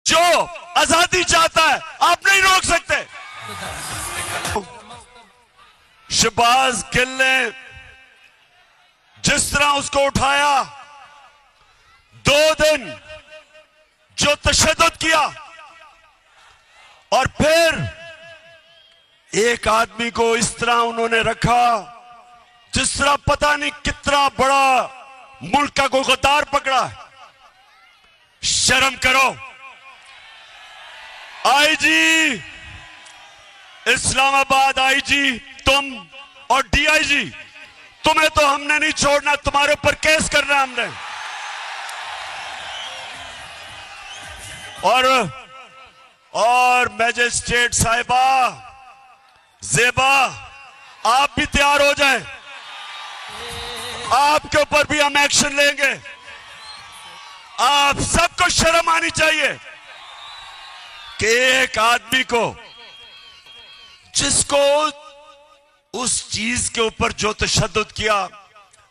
जो आजादी चाहता है आप नहीं रोक सकते। शहबाज गिल ने जिस तरह उसको उठाया, 2 दिन जो तशद्दुद किया, और फिर एक आदमी को इस तरह उन्होंने रखा जिस तरह पता नहीं कितना बड़ा मुल्क का कोई गद्दार पकड़ा है। शर्म करो। आईजी इस्लामाबाद, आईजी तुम और डीआईजी, तुम्हें तो हमने नहीं छोड़ना, तुम्हारे ऊपर केस करना हमने। और मैजिस्ट्रेट साहिबा ज़ेबा, आप भी तैयार हो जाएं, आपके ऊपर भी हम एक्शन लेंगे। आप सबको शर्म आनी चाहिए कि एक आदमी को जिसको उस चीज के ऊपर जो तशद्दुद किया,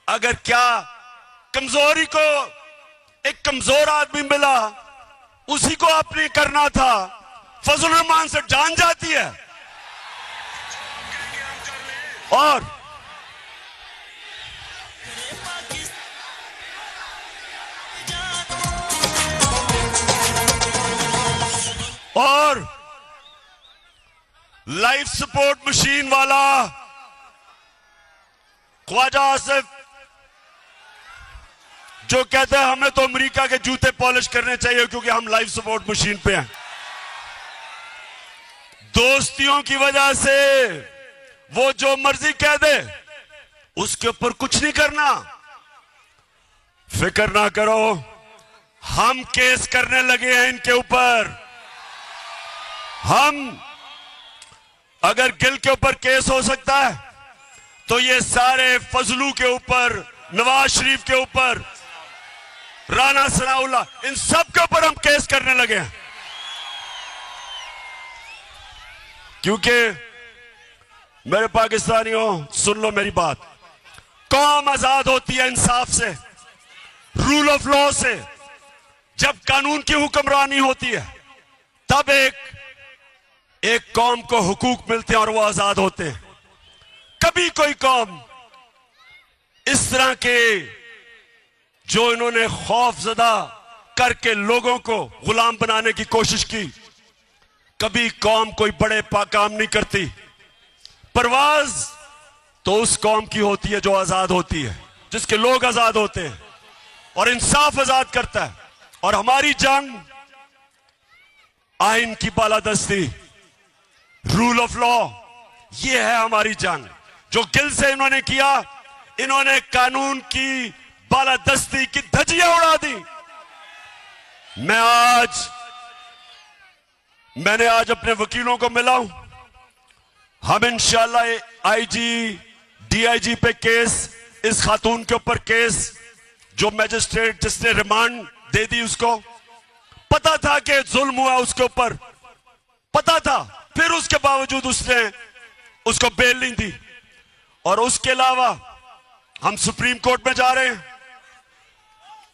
अगर क्या कमजोरी को एक कमजोर आदमी मिला उसी को आपने करना था, फजल रहमान से जान जाती है। और लाइफ सपोर्ट मशीन वाला ख्वाजा आसिफ जो कहते हैं हमें तो अमेरिका के जूते पॉलिश करने चाहिए क्योंकि हम लाइफ सपोर्ट मशीन पे हैं। दोस्तियों की वजह से वो जो मर्जी कह दे उसके ऊपर कुछ नहीं करना। फिक्र ना करो, हम केस करने लगे हैं इनके ऊपर। हम अगर गिल के ऊपर केस हो सकता है तो ये सारे फजलू के ऊपर, नवाज शरीफ के ऊपर, राना सनाउल्लाह, इन सब के ऊपर हम केस करने लगे हैं। क्योंकि मेरे पाकिस्तानियों सुन लो मेरी बात, कौम आजाद होती है इंसाफ से, रूल ऑफ लॉ से। जब कानून की हुक्मरानी होती है तब एक कौम को हुकूक मिलते हैं और वो आजाद होते हैं। कभी कोई कौम इस तरह के जो इन्होंने खौफजदा करके लोगों को गुलाम बनाने की कोशिश की, कभी कौम कोई बड़े काम नहीं करती। परवाज तो उस कौम की होती है जो आजाद होती है, जिसके लोग आजाद होते हैं और इंसाफ आजाद करता है। और हमारी जंग आइन की बालादस्ती, रूल ऑफ लॉ, ये है हमारी जंग। जो गिल से इन्होंने किया, इन्होंने कानून की बालादस्ती की धज्जियां उड़ा दी। मैंने आज अपने वकीलों को मिला हूं। हम इंशाल्लाह आईजी डीआईजी पे केस, इस खातून के ऊपर केस, जो मैजिस्ट्रेट जिसने रिमांड दे दी उसको पता था कि जुल्म हुआ, उसके ऊपर पता था, फिर उसके बावजूद उसने उसको बेल नहीं दी। और उसके अलावा हम सुप्रीम कोर्ट में जा रहे हैं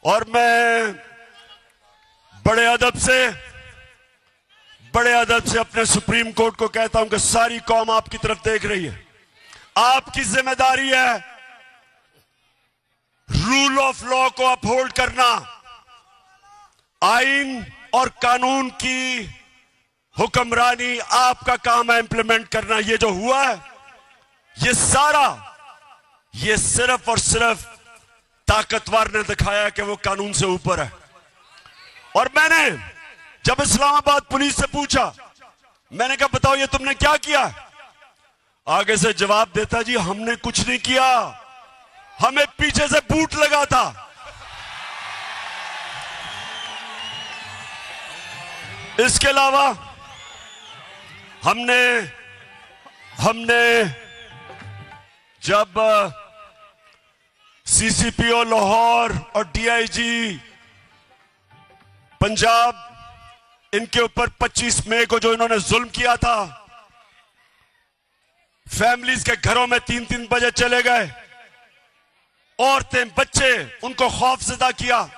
और मैं बड़े अदब से अपने सुप्रीम कोर्ट को कहता हूं कि सारी कौम आपकी तरफ देख रही है। आपकी जिम्मेदारी है रूल ऑफ लॉ को अपहोल्ड करना, आइन और कानून की हुक्मरानी आपका काम है इंप्लीमेंट करना। ये जो हुआ है ये सारा, ये सिर्फ और सिर्फ ताकतवर ने दिखाया कि वो कानून से ऊपर है। और मैंने जब इस्लामाबाद पुलिस से पूछा, मैंने कहा बताओ ये तुमने क्या किया, आगे से जवाब देता जी हमने कुछ नहीं किया, हमें पीछे से बूट लगा था। इसके अलावा हमने जब सीसीपीओ लाहौर और डीआईजी पंजाब, इनके ऊपर 25 मई को जो इन्होंने जुल्म किया था, फैमिलीज के घरों में 3-3 बजे चले गए, औरतें बच्चे, उनको खौफजदा किया।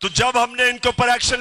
तो जब हमने इनके ऊपर एक्शन